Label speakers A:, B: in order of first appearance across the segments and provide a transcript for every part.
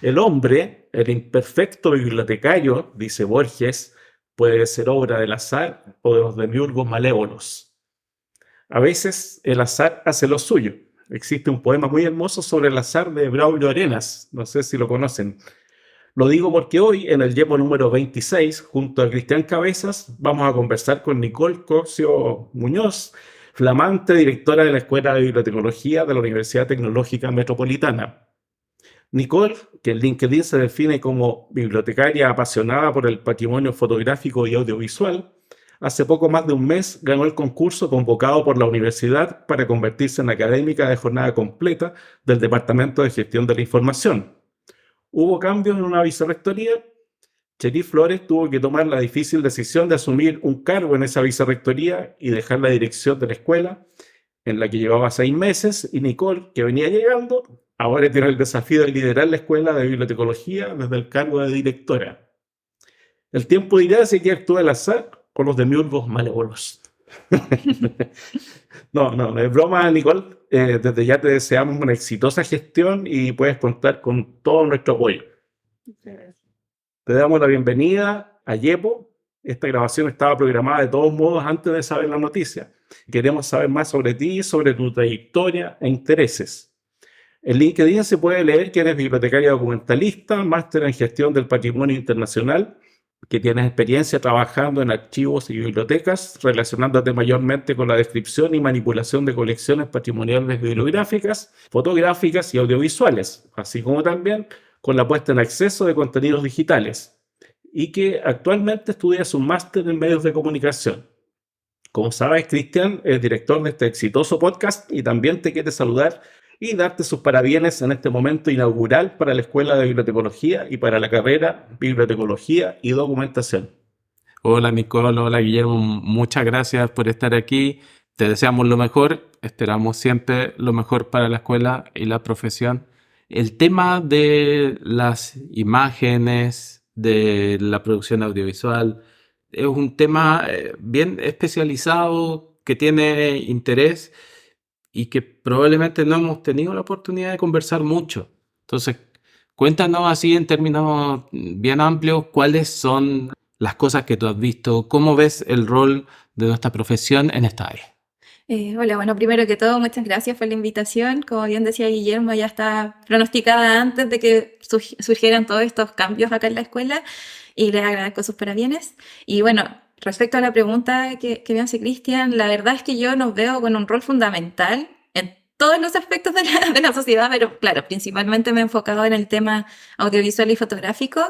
A: El hombre, el imperfecto bibliotecario, dice Borges, puede ser obra del azar o de los demiurgos malévolos. A veces el azar hace lo suyo. Existe un poema muy hermoso sobre el azar de Braulio Arenas, no sé si lo conocen. Lo digo porque hoy, en el Yepo número 26, junto a Cristian Cabezas, vamos a conversar con Nicole Corcio Muñoz, flamante directora de la Escuela de Bibliotecología de la Universidad Tecnológica Metropolitana. Nicole, que en LinkedIn se define como bibliotecaria apasionada por el patrimonio fotográfico y audiovisual, hace poco más de un mes ganó el concurso convocado por la universidad para convertirse en académica de jornada completa del Departamento de Gestión de la Información. Hubo cambios en una vicerrectoría. Cherí Flores tuvo que tomar la difícil decisión de asumir un cargo en esa vicerrectoría y dejar la dirección de la escuela, en la que llevaba 6 meses, y Nicole, que venía llegando, ahora tiene el desafío de liderar la escuela de bibliotecología desde el cargo de directora. El tiempo dirá si aquí actúa el azar o los demiurgos malévolos. No, es broma, Nicole. Desde ya te deseamos una exitosa gestión y puedes contar con todo nuestro apoyo. Te damos la bienvenida a Yepo. Esta grabación estaba programada de todos modos antes de saber la noticia. Queremos saber más sobre ti, sobre tu trayectoria e intereses. En LinkedIn se puede leer que eres bibliotecaria documentalista, máster en gestión del patrimonio internacional, que tienes experiencia trabajando en archivos y bibliotecas, relacionándote mayormente con la descripción y manipulación de colecciones patrimoniales bibliográficas, fotográficas y audiovisuales, así como también con la puesta en acceso de contenidos digitales, y que actualmente estudias un máster en medios de comunicación. Como sabes, Cristian es director de este exitoso podcast y también te quiere saludar y darte sus parabienes en este momento inaugural para la Escuela de Bibliotecología y para la carrera Bibliotecología y Documentación.
B: Hola Nicole, hola Guillermo, muchas gracias por estar aquí. Te deseamos lo mejor, esperamos siempre lo mejor para la escuela y la profesión. El tema de las imágenes, de la producción audiovisual, es un tema bien especializado que tiene interés y que probablemente no hemos tenido la oportunidad de conversar mucho. Entonces, cuéntanos así en términos bien amplios cuáles son las cosas que tú has visto, cómo ves el rol de nuestra profesión en esta área.
C: Hola, bueno, primero que todo, muchas gracias por la invitación. Como bien decía Guillermo, ya está pronosticada antes de que surgieran todos estos cambios acá en la escuela y les agradezco sus parabienes. Y bueno, respecto a la pregunta que me hace Cristian, la verdad es que yo nos veo con un rol fundamental en todos los aspectos de la sociedad, pero claro, principalmente me he enfocado en el tema audiovisual y fotográfico.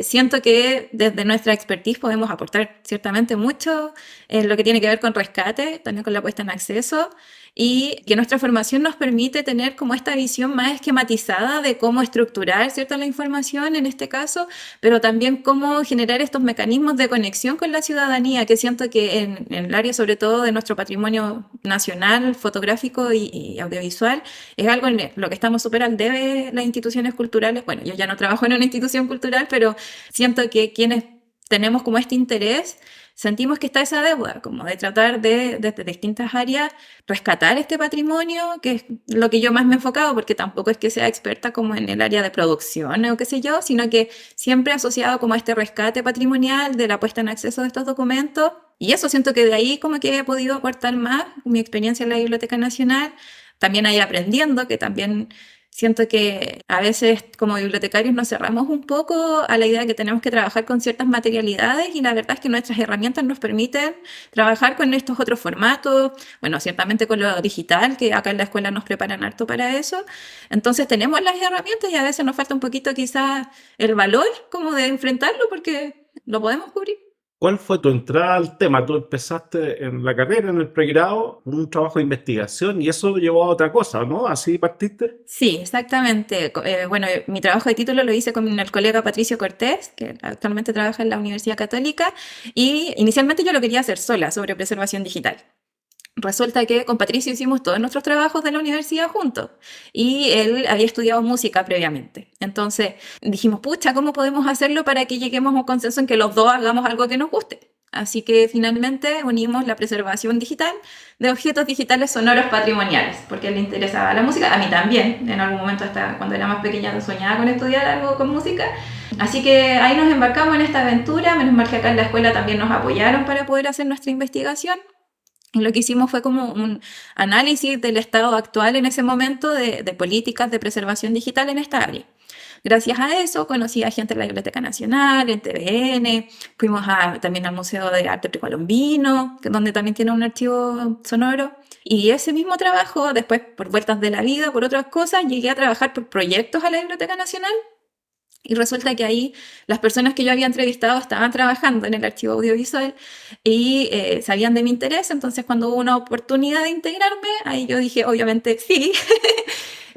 C: Siento que desde nuestra expertise podemos aportar ciertamente mucho en lo que tiene que ver con rescate, también con la puesta en acceso, y que nuestra formación nos permite tener como esta visión más esquematizada de cómo estructurar, ¿cierto?, la información en este caso, pero también cómo generar estos mecanismos de conexión con la ciudadanía, que siento que en el área sobre todo de nuestro patrimonio nacional, fotográfico y audiovisual, es algo en lo que estamos súper al debe las instituciones culturales. Bueno, yo ya no trabajo en una institución cultural, pero siento que quienes tenemos como este interés, sentimos que está esa deuda, como de tratar de, desde distintas áreas, rescatar este patrimonio, que es lo que yo más me he enfocado, porque tampoco es que sea experta como en el área de producción o qué sé yo, sino que siempre asociado como a este rescate patrimonial de la puesta en acceso de estos documentos. Y eso siento que de ahí como que he podido aportar más mi experiencia en la Biblioteca Nacional, también ahí aprendiendo, que también siento que a veces como bibliotecarios nos cerramos un poco a la idea de que tenemos que trabajar con ciertas materialidades y la verdad es que nuestras herramientas nos permiten trabajar con estos otros formatos, bueno, ciertamente con lo digital, que acá en la escuela nos preparan harto para eso. Entonces tenemos las herramientas y a veces nos falta un poquito quizás el valor como de enfrentarlo porque lo podemos cubrir.
A: ¿Cuál fue tu entrada al tema? Tú empezaste en la carrera, en el pregrado, un trabajo de investigación y eso llevó a otra cosa, ¿no? ¿Así partiste?
C: Sí, exactamente. Bueno, mi trabajo de título lo hice con el colega Patricio Cortés, que actualmente trabaja en la Universidad Católica, y inicialmente yo lo quería hacer sola sobre preservación digital. Resulta que con Patricio hicimos todos nuestros trabajos de la universidad juntos y él había estudiado música previamente. Entonces dijimos, pucha, ¿cómo podemos hacerlo para que lleguemos a un consenso en que los dos hagamos algo que nos guste? Así que finalmente unimos la preservación digital de objetos digitales sonoros patrimoniales, porque le interesaba la música, a mí también, en algún momento hasta cuando era más pequeña soñaba con estudiar algo con música. Así que ahí nos embarcamos en esta aventura, menos mal que acá en la escuela también nos apoyaron para poder hacer nuestra investigación. Y lo que hicimos fue como un análisis del estado actual en ese momento de políticas de preservación digital en esta área. Gracias a eso conocí a gente de la Biblioteca Nacional, en TVN, fuimos también al Museo de Arte Precolombino, donde también tiene un archivo sonoro. Y ese mismo trabajo, después por vueltas de la vida, por otras cosas, llegué a trabajar por proyectos a la Biblioteca Nacional. Y resulta que ahí las personas que yo había entrevistado estaban trabajando en el archivo audiovisual y sabían de mi interés, entonces cuando hubo una oportunidad de integrarme, ahí yo dije, obviamente sí,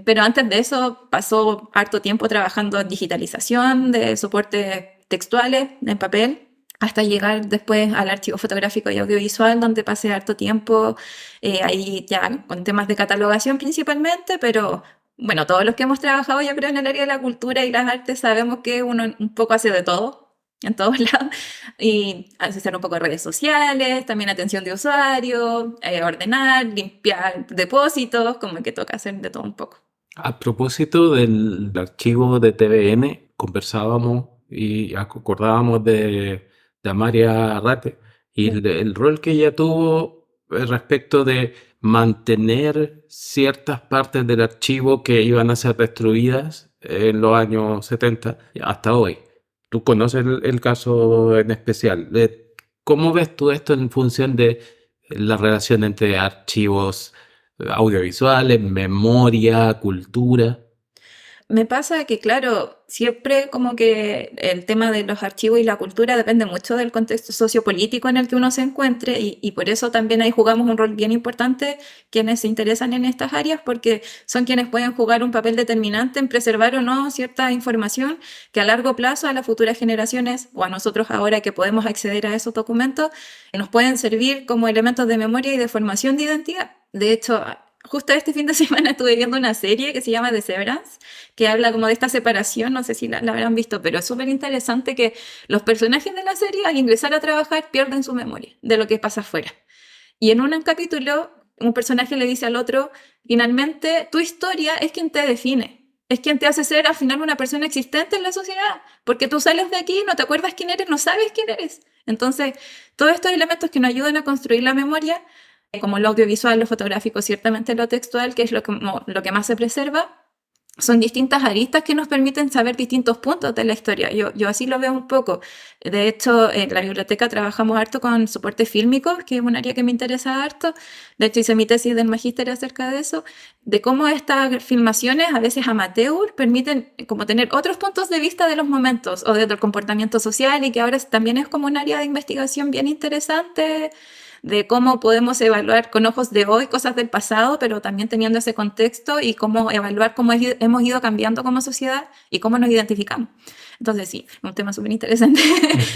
C: pero antes de eso pasó harto tiempo trabajando en digitalización de soportes textuales en papel, hasta llegar después al archivo fotográfico y audiovisual, donde pasé harto tiempo ahí ya con temas de catalogación principalmente, pero bueno, todos los que hemos trabajado yo creo en el área de la cultura y las artes sabemos que uno un poco hace de todo, en todos lados, y hacer un poco de redes sociales, también atención de usuario, ordenar, limpiar depósitos, como que toca hacer de todo un poco.
B: A propósito del archivo de TVN, conversábamos y acordábamos de Amaria Arrate y el rol que ella tuvo respecto de mantener ciertas partes del archivo que iban a ser destruidas en los años 70 hasta hoy. Tú conoces el caso en especial. ¿Cómo ves tú esto en función de la relación entre archivos audiovisuales, memoria, cultura?
C: Me pasa que, claro, siempre como que el tema de los archivos y la cultura depende mucho del contexto sociopolítico en el que uno se encuentre y por eso también ahí jugamos un rol bien importante quienes se interesan en estas áreas porque son quienes pueden jugar un papel determinante en preservar o no cierta información que a largo plazo a las futuras generaciones o a nosotros ahora que podemos acceder a esos documentos nos pueden servir como elementos de memoria y de formación de identidad. De hecho, justo este fin de semana estuve viendo una serie que se llama The Severance, que habla como de esta separación, no sé si la habrán visto, pero es súper interesante que los personajes de la serie al ingresar a trabajar pierden su memoria de lo que pasa afuera. Y en un capítulo, un personaje le dice al otro, finalmente tu historia es quien te define, es quien te hace ser al final una persona existente en la sociedad, porque tú sales de aquí, no te acuerdas quién eres, no sabes quién eres. Entonces, todos estos elementos que nos ayudan a construir la memoria, como lo audiovisual, lo fotográfico, ciertamente lo textual, que es lo que más se preserva, son distintas aristas que nos permiten saber distintos puntos de la historia. Yo así lo veo un poco. De hecho, en la biblioteca trabajamos harto con soportes fílmicos, que es un área que me interesa harto. De hecho, hice mi tesis del magíster acerca de eso, de cómo estas filmaciones, a veces amateur, permiten como tener otros puntos de vista de los momentos o del comportamiento social y que ahora también es como un área de investigación bien interesante de cómo podemos evaluar con ojos de hoy cosas del pasado, pero también teniendo ese contexto y cómo evaluar cómo hemos ido cambiando como sociedad y cómo nos identificamos. Entonces sí, un tema súper interesante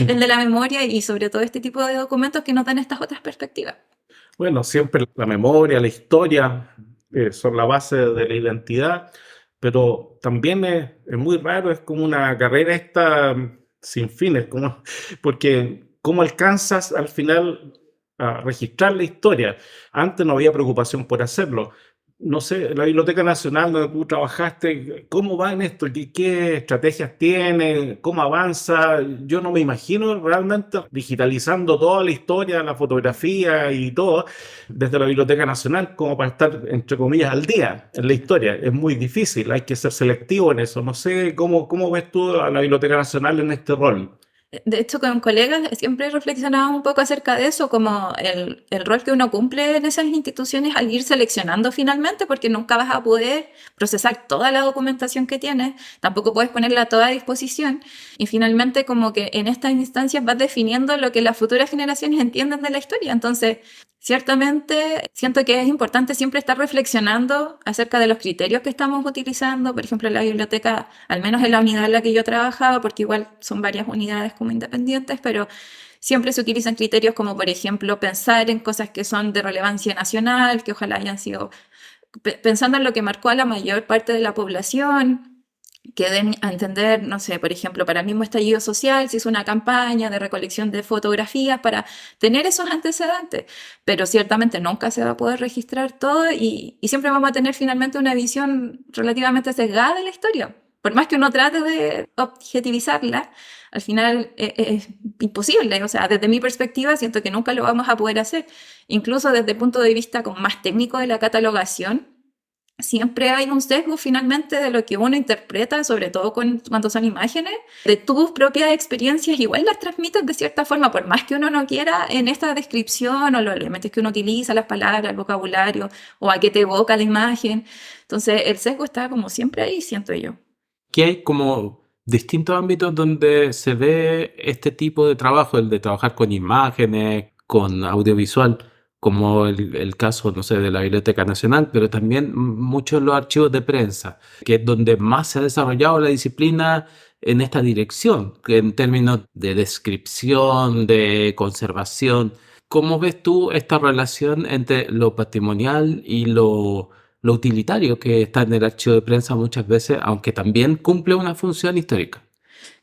C: el de la memoria y sobre todo este tipo de documentos que nos dan estas otras perspectivas.
A: Bueno, siempre la memoria, la historia son la base de la identidad, pero también es muy raro, es como una carrera esta sin fines, porque ¿cómo alcanzas al final a registrar la historia? Antes no había preocupación por hacerlo. No sé, la Biblioteca Nacional donde tú trabajaste, ¿cómo va en esto? ¿Qué estrategias tiene? ¿Cómo avanza? Yo no me imagino realmente digitalizando toda la historia, la fotografía y todo desde la Biblioteca Nacional como para estar, entre comillas, al día en la historia. Es muy difícil, hay que ser selectivo en eso. No sé, ¿cómo ves tú a la Biblioteca Nacional en este rol?
C: De hecho, con colegas siempre reflexionaba un poco acerca de eso, como el rol que uno cumple en esas instituciones al ir seleccionando finalmente, porque nunca vas a poder procesar toda la documentación que tienes, tampoco puedes ponerla toda a disposición, y finalmente como que en estas instancias vas definiendo lo que las futuras generaciones entienden de la historia. Entonces, ciertamente siento que es importante siempre estar reflexionando acerca de los criterios que estamos utilizando, por ejemplo, en la biblioteca, al menos en la unidad en la que yo trabajaba, porque igual son varias unidades como independientes, pero siempre se utilizan criterios como, por ejemplo, pensar en cosas que son de relevancia nacional, que ojalá hayan sido pensando en lo que marcó a la mayor parte de la población, que den a entender, no sé, por ejemplo, para el mismo estallido social, se hizo una campaña de recolección de fotografías para tener esos antecedentes, pero ciertamente nunca se va a poder registrar todo y siempre vamos a tener finalmente una visión relativamente sesgada de la historia. Por más que uno trate de objetivizarla, al final es imposible. O sea, desde mi perspectiva siento que nunca lo vamos a poder hacer. Incluso desde el punto de vista como más técnico de la catalogación, siempre hay un sesgo finalmente de lo que uno interpreta, sobre todo cuando son imágenes, de tus propias experiencias, igual las transmites de cierta forma, por más que uno no quiera en esta descripción o los elementos que uno utiliza, las palabras, el vocabulario, o a qué te evoca la imagen. Entonces el sesgo está como siempre ahí, siento yo.
B: Que hay como distintos ámbitos donde se ve este tipo de trabajo, el de trabajar con imágenes, con audiovisual, como el caso, no sé, de la Biblioteca Nacional, pero también muchos los archivos de prensa, que es donde más se ha desarrollado la disciplina en esta dirección, que en términos de descripción, de conservación. ¿Cómo ves tú esta relación entre lo patrimonial y lo utilitario que está en el archivo de prensa muchas veces, aunque también cumple una función histórica?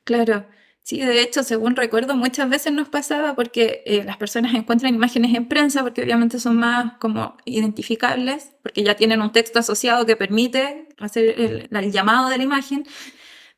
C: Claro, sí, de hecho, según recuerdo, muchas veces nos pasaba porque las personas encuentran imágenes en prensa porque obviamente son más como identificables, porque ya tienen un texto asociado que permite hacer el llamado de la imagen,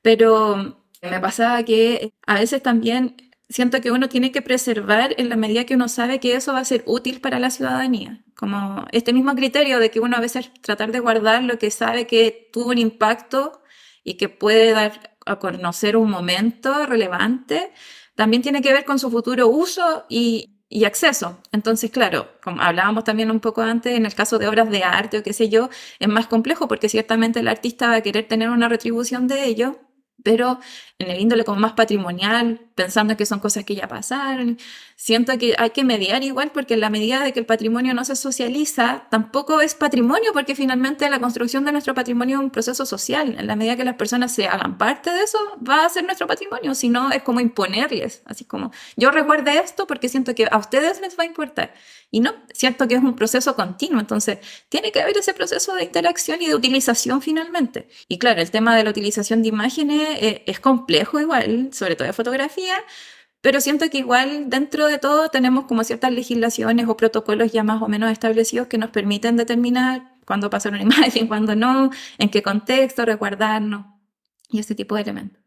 C: pero me pasaba que a veces también siento que uno tiene que preservar en la medida que uno sabe que eso va a ser útil para la ciudadanía. Como este mismo criterio de que uno a veces tratar de guardar lo que sabe que tuvo un impacto y que puede dar a conocer un momento relevante, también tiene que ver con su futuro uso y acceso. Entonces, claro, como hablábamos también un poco antes, en el caso de obras de arte o qué sé yo, es más complejo porque ciertamente el artista va a querer tener una retribución de ello, pero en el índole como más patrimonial, pensando que son cosas que ya pasaron, siento que hay que mediar igual porque en la medida de que el patrimonio no se socializa, tampoco es patrimonio porque finalmente la construcción de nuestro patrimonio es un proceso social. En la medida que las personas se hagan parte de eso, va a ser nuestro patrimonio, si no es como imponerles, así como yo recuerde esto porque siento que a ustedes les va a importar. Y no, siento que es un proceso continuo, entonces tiene que haber ese proceso de interacción y de utilización finalmente. Y claro, el tema de la utilización de imágenes es complejo igual, sobre todo de fotografía, pero siento que igual dentro de todo tenemos como ciertas legislaciones o protocolos ya más o menos establecidos que nos permiten determinar cuándo pasar una imagen, cuándo no, en qué contexto, resguardarnos y ese tipo de elementos.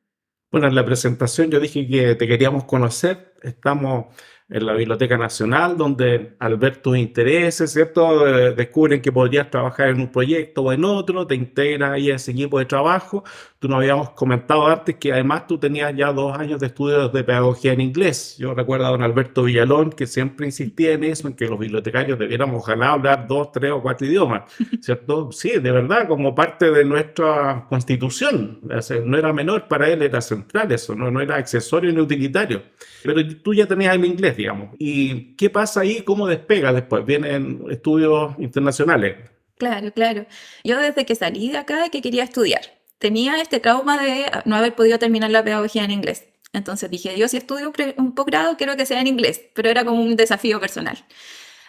A: Bueno, en la presentación yo dije que te queríamos conocer. Estamos en la Biblioteca Nacional, donde al ver tus intereses, ¿cierto? Descubren que podrías trabajar en un proyecto o en otro, te integras ahí a ese equipo de trabajo. Tú nos habíamos comentado antes que además tú tenías ya 2 años de estudios de pedagogía en inglés. Yo recuerdo a don Alberto Villalón que siempre insistía en eso, en que los bibliotecarios debiéramos ojalá hablar 2, 3 o 4 idiomas, ¿cierto? Sí, de verdad, como parte de nuestra constitución. O sea, no era menor, para él era central eso, no era accesorio ni utilitario. Pero tú ya tenías el inglés, digamos. ¿Y qué pasa ahí? ¿Cómo despega después? Vienen estudios internacionales.
C: Claro, claro. Yo desde que salí de acá que quería estudiar, tenía este trauma de no haber podido terminar la pedagogía en inglés. Entonces dije, yo si estudio un posgrado quiero que sea en inglés, pero era como un desafío personal.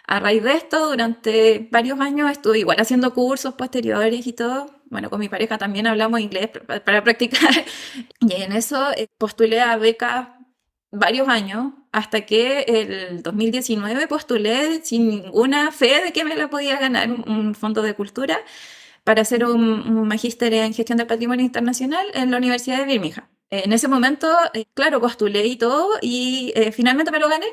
C: A raíz de esto, durante varios años estuve igual haciendo cursos posteriores y todo. Bueno, con mi pareja también hablamos inglés para practicar. Y en eso postulé a becas varios años, hasta que el 2019 postulé sin ninguna fe de que me la podía ganar un fondo de cultura para hacer un magíster en gestión del patrimonio internacional en la Universidad de Birmingham. En ese momento, claro, postulé y todo, y finalmente me lo gané,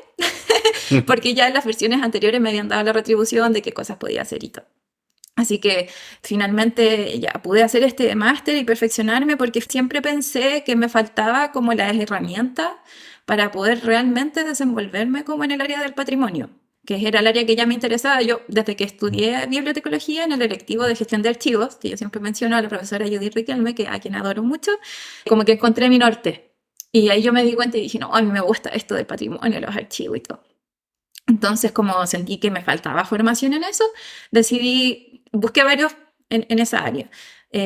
C: porque ya en las versiones anteriores me habían dado la retribución de qué cosas podía hacer y todo. Así que finalmente ya pude hacer este máster y perfeccionarme porque siempre pensé que me faltaba como las herramientas para poder realmente desenvolverme como en el área del patrimonio, que era el área que ya me interesaba. Yo desde que estudié bibliotecología en el electivo de gestión de archivos, que yo siempre menciono a la profesora Judith Riquelme, a quien adoro mucho, como que encontré mi norte. Y ahí yo me di cuenta y dije, no, a mí me gusta esto del patrimonio, los archivos y todo. Entonces, como sentí que me faltaba formación en eso, busqué varios en esa área.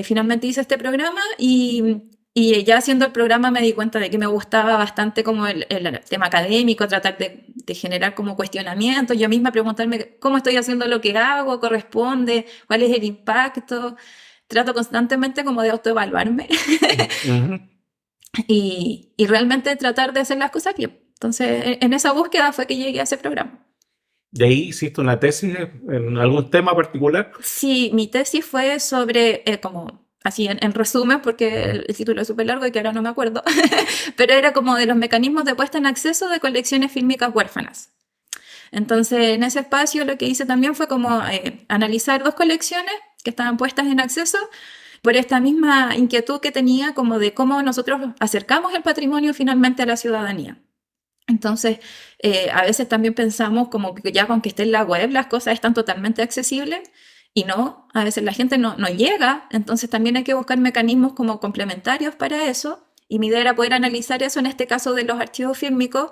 C: Finalmente hice este programa y ya haciendo el programa me di cuenta de que me gustaba bastante como el tema académico, tratar de generar como cuestionamientos, yo misma preguntarme cómo estoy haciendo lo que hago, corresponde, cuál es el impacto. trato constantemente como de autoevaluarme
A: Ujú.
C: y realmente tratar de hacer las cosas bien. Entonces, en esa búsqueda fue que llegué a ese programa.
A: ¿De ahí hiciste una tesis en algún tema particular?
C: Sí, mi tesis fue sobre, como así en resumen, porque el título es súper largo y que ahora no me acuerdo, pero era como de los mecanismos de puesta en acceso de colecciones fílmicas huérfanas. Entonces, en ese espacio lo que hice también fue como analizar 2 colecciones que estaban puestas en acceso por esta misma inquietud que tenía como de cómo nosotros acercamos el patrimonio finalmente a la ciudadanía. Entonces, a veces también pensamos como que ya con que esté en la web las cosas están totalmente accesibles y no, a veces la gente no llega, entonces también hay que buscar mecanismos como complementarios para eso y mi idea era poder analizar eso en este caso de los archivos fílmicos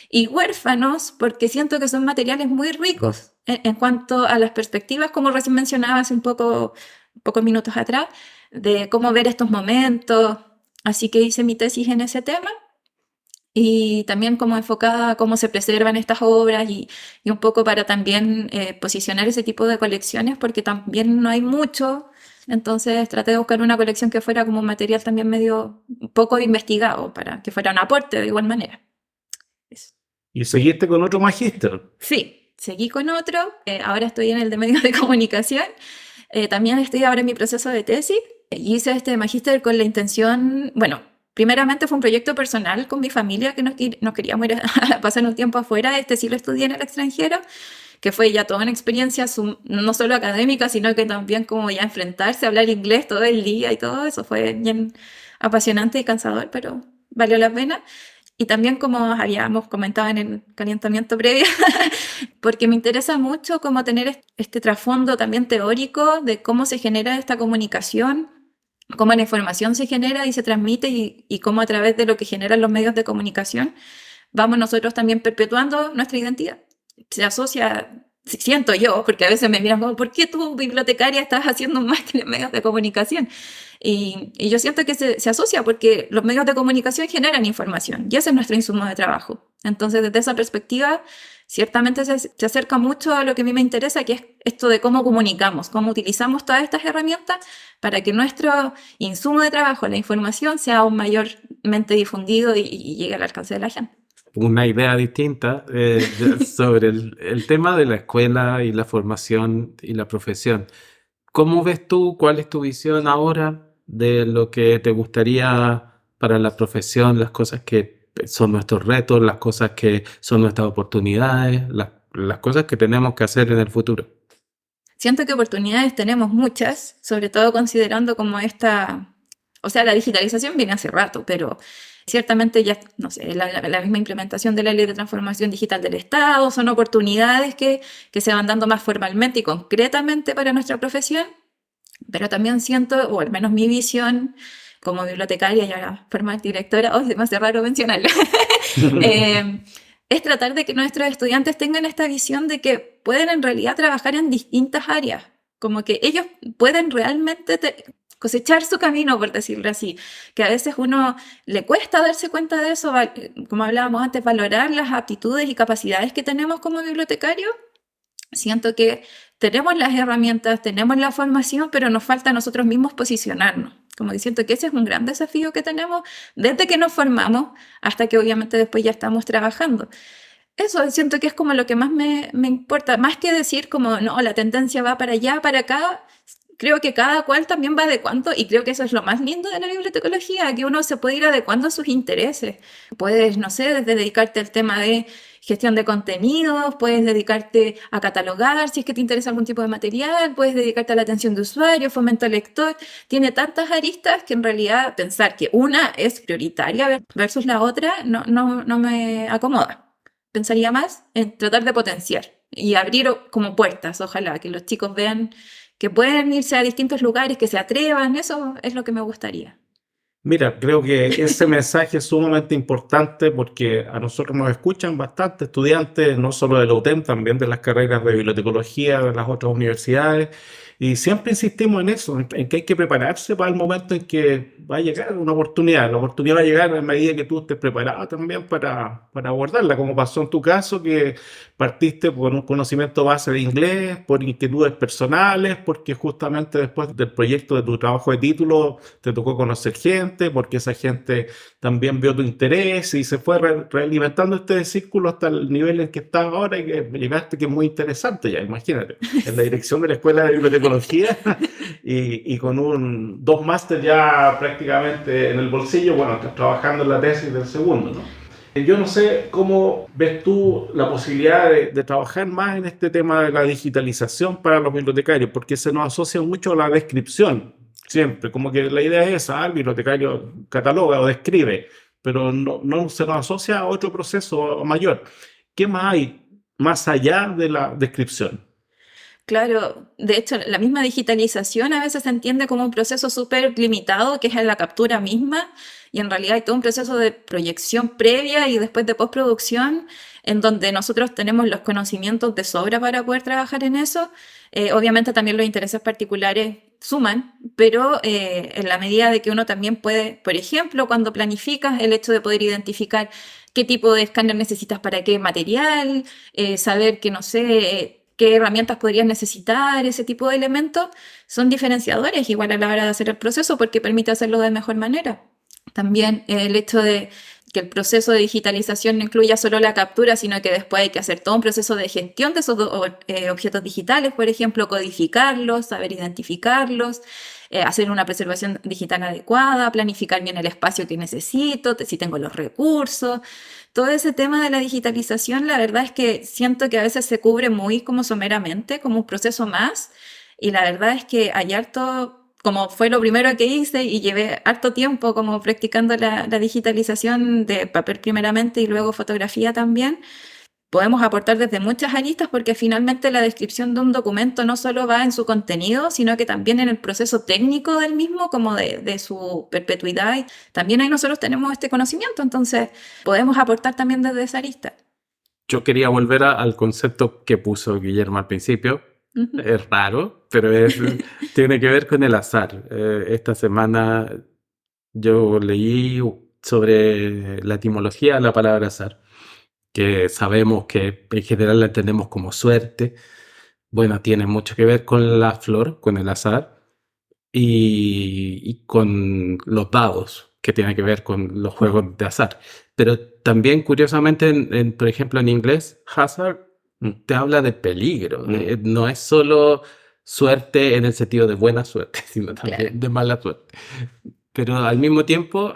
C: y huérfanos porque siento que son materiales muy ricos en cuanto a las perspectivas, como recién mencionaba hace pocos minutos atrás, de cómo ver estos momentos, así que hice mi tesis en ese tema. Y también como enfocada a cómo se preservan estas obras y un poco para también posicionar ese tipo de colecciones porque también no hay mucho, entonces traté de buscar una colección que fuera como un material también medio poco investigado para que fuera un aporte de igual manera. Eso.
A: ¿Y seguiste con otro magíster?
C: Sí, seguí con otro, ahora estoy en el de medios de comunicación, también estoy ahora en mi proceso de tesis y hice este magíster con la intención, bueno, primeramente fue un proyecto personal con mi familia que nos queríamos ir a pasar un tiempo afuera. Sí lo estudié en el extranjero, que fue ya toda una experiencia no solo académica, sino que también como ya enfrentarse a hablar inglés todo el día y todo eso fue bien apasionante y cansador, pero valió la pena. Y también como habíamos comentado en el calentamiento previo, porque me interesa mucho como tener este trasfondo también teórico de cómo se genera esta comunicación, cómo la información se genera y se transmite y cómo a través de lo que generan los medios de comunicación vamos nosotros también perpetuando nuestra identidad. Se asocia, siento yo, porque a veces me miran como, ¿por qué tú, bibliotecaria, estás haciendo un máster en medios de comunicación? Y yo siento que se asocia porque los medios de comunicación generan información y ese es nuestro insumo de trabajo. Entonces, desde esa perspectiva, ciertamente se acerca mucho a lo que a mí me interesa, que es esto de cómo comunicamos, cómo utilizamos todas estas herramientas para que nuestro insumo de trabajo, la información, sea aún mayormente difundido y llegue al alcance de la gente.
B: Una idea distinta sobre el tema de la escuela y la formación y la profesión. ¿Cómo ves tú, cuál es tu visión ahora de lo que te gustaría para la profesión, las cosas que son nuestros retos, las cosas que son nuestras oportunidades, las cosas que tenemos que hacer en el futuro?
C: Siento que oportunidades tenemos muchas, sobre todo considerando como la digitalización viene hace rato, pero ciertamente ya, no sé, la misma implementación de la Ley de Transformación Digital del Estado, son oportunidades que se van dando más formalmente y concretamente para nuestra profesión, pero también siento, o al menos mi visión como bibliotecaria y ahora formal directora, es demasiado raro mencionarlo, es tratar de que nuestros estudiantes tengan esta visión de que pueden en realidad trabajar en distintas áreas, como que ellos pueden realmente cosechar su camino, por decirlo así, que a veces uno le cuesta darse cuenta de eso, como hablábamos antes, valorar las aptitudes y capacidades que tenemos como bibliotecarios. Siento que tenemos las herramientas, tenemos la formación, pero nos falta a nosotros mismos posicionarnos. Como que siento que ese es un gran desafío que tenemos desde que nos formamos hasta que obviamente después ya estamos trabajando. Eso siento que es como lo que más me importa, más que decir como, no, la tendencia va para allá, para acá. Creo que cada cual también va adecuando y creo que eso es lo más lindo de la bibliotecología, que uno se puede ir adecuando a sus intereses. Puedes, no sé, desde dedicarte al tema de gestión de contenidos, puedes dedicarte a catalogar si es que te interesa algún tipo de material, puedes dedicarte a la atención de usuario, fomento lector. Tiene tantas aristas que en realidad pensar que una es prioritaria versus la otra no me acomoda. Pensaría más en tratar de potenciar y abrir como puertas, ojalá, que los chicos vean que pueden irse a distintos lugares, que se atrevan, eso es lo que me gustaría.
A: Mira, creo que ese mensaje es sumamente importante porque a nosotros nos escuchan bastante estudiantes, no solo de la UTEM, también de las carreras de bibliotecología de las otras universidades, Y siempre insistimos en eso, en que hay que prepararse para el momento en que va a llegar una oportunidad. La oportunidad va a llegar a medida que tú estés preparado también para abordarla, como pasó en tu caso, que partiste por un conocimiento base de inglés, por inquietudes personales, porque justamente después del proyecto de tu trabajo de título te tocó conocer gente, porque esa gente también vio tu interés y se fue realimentando este círculo hasta el nivel en que estás ahora y que llegaste, que es muy interesante ya, imagínate, en la dirección de la Escuela de Bibliotecología y con dos máster ya prácticamente en el bolsillo, bueno, estás trabajando en la tesis del segundo, ¿no? Yo no sé cómo ves tú la posibilidad de trabajar más en este tema de la digitalización para los bibliotecarios, porque se nos asocia mucho a la descripción, siempre, como que la idea es esa, el bibliotecario cataloga o describe, pero no se nos asocia a otro proceso mayor. ¿Qué más hay más allá de la descripción?
C: Claro, de hecho, la misma digitalización a veces se entiende como un proceso súper limitado, que es en la captura misma, y en realidad hay todo un proceso de proyección previa y después de postproducción, en donde nosotros tenemos los conocimientos de sobra para poder trabajar en eso. Obviamente también los intereses particulares suman, pero en la medida de que uno también puede, por ejemplo, cuando planificas, el hecho de poder identificar qué tipo de escáner necesitas para qué material, saber que, no sé, qué herramientas podrías necesitar, ese tipo de elementos, son diferenciadores igual a la hora de hacer el proceso porque permite hacerlo de mejor manera. También el hecho de que el proceso de digitalización no incluya solo la captura, sino que después hay que hacer todo un proceso de gestión de esos objetos digitales, por ejemplo, codificarlos, saber identificarlos, hacer una preservación digital adecuada, planificar bien el espacio que necesito, si tengo los recursos. Todo ese tema de la digitalización, la verdad es que siento que a veces se cubre muy como someramente, como un proceso más, y la verdad es que hay harto, como fue lo primero que hice y llevé harto tiempo como practicando la digitalización de papel primeramente y luego fotografía también, podemos aportar desde muchas aristas porque finalmente la descripción de un documento no solo va en su contenido, sino que también en el proceso técnico del mismo, como de su perpetuidad. Y también ahí nosotros tenemos este conocimiento, entonces podemos aportar también desde esa arista.
B: Yo quería volver al concepto que puso Guillermo al principio.
C: Ujú.
B: Es raro, pero tiene que ver con el azar. Esta semana yo leí sobre la etimología de la palabra azar, que sabemos que en general la entendemos como suerte. Bueno, tiene mucho que ver con la flor, con el azar, y con los dados, que tiene que ver con los juegos de azar. Pero también, curiosamente, por ejemplo, en inglés, hazard te habla de peligro. No es solo suerte en el sentido de buena suerte, sino también
C: Claro.
B: de mala suerte. Pero al mismo tiempo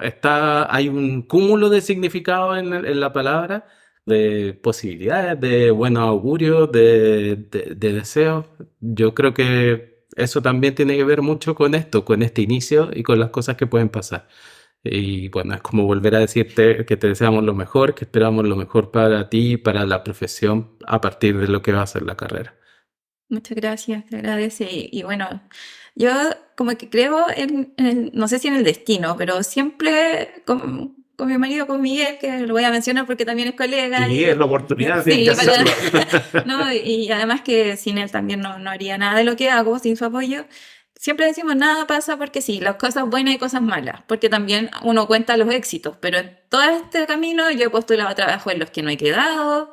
B: hay un cúmulo de significado en la palabra, de posibilidades, de buenos augurios, de deseos. Yo creo que eso también tiene que ver mucho con esto, con este inicio y con las cosas que pueden pasar. Y bueno, es como volver a decirte que te deseamos lo mejor, que esperamos lo mejor para ti y para la profesión a partir de lo que va a ser la carrera.
C: Muchas gracias, te agradece. Y bueno, yo como que creo no sé si en el destino, pero siempre con mi marido, con Miguel, que lo voy a mencionar porque también es colega.
A: Y es la oportunidad,
C: Sí,
A: tienes que hacerlo.
C: ¿no? Y además que sin él también no haría nada de lo que hago, sin su apoyo. Siempre decimos, nada pasa porque sí, las cosas buenas y cosas malas, porque también uno cuenta los éxitos, pero en todo este camino yo he postulado a trabajo en los que no he quedado.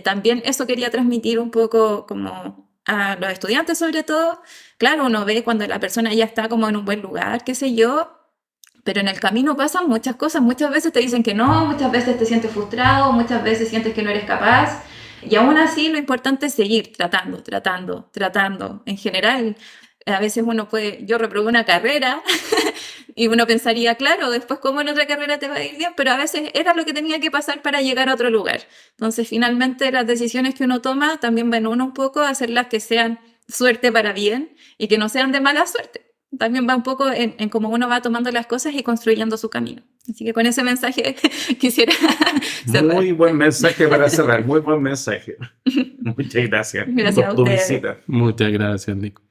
C: También eso quería transmitir un poco como a los estudiantes sobre todo. Claro, uno ve cuando la persona ya está como en un buen lugar, qué sé yo, pero en el camino pasan muchas cosas. Muchas veces te dicen que no, muchas veces te sientes frustrado, muchas veces sientes que no eres capaz. Y aún así lo importante es seguir tratando. En general, a veces yo reprobé una carrera y uno pensaría, claro, después cómo en otra carrera te va a ir bien, pero a veces era lo que tenía que pasar para llegar a otro lugar. Entonces, finalmente, las decisiones que uno toma también van uno un poco a hacerlas que sean suerte para bien y que no sean de mala suerte. También va un poco en cómo uno va tomando las cosas y construyendo su camino. Así que con ese mensaje quisiera cerrar.
A: Muy buen mensaje para cerrar, muy buen mensaje. Muchas gracias
C: Gracias
A: por
C: a
A: tu
C: ustedes.
A: visita.
B: Muchas gracias, Nico.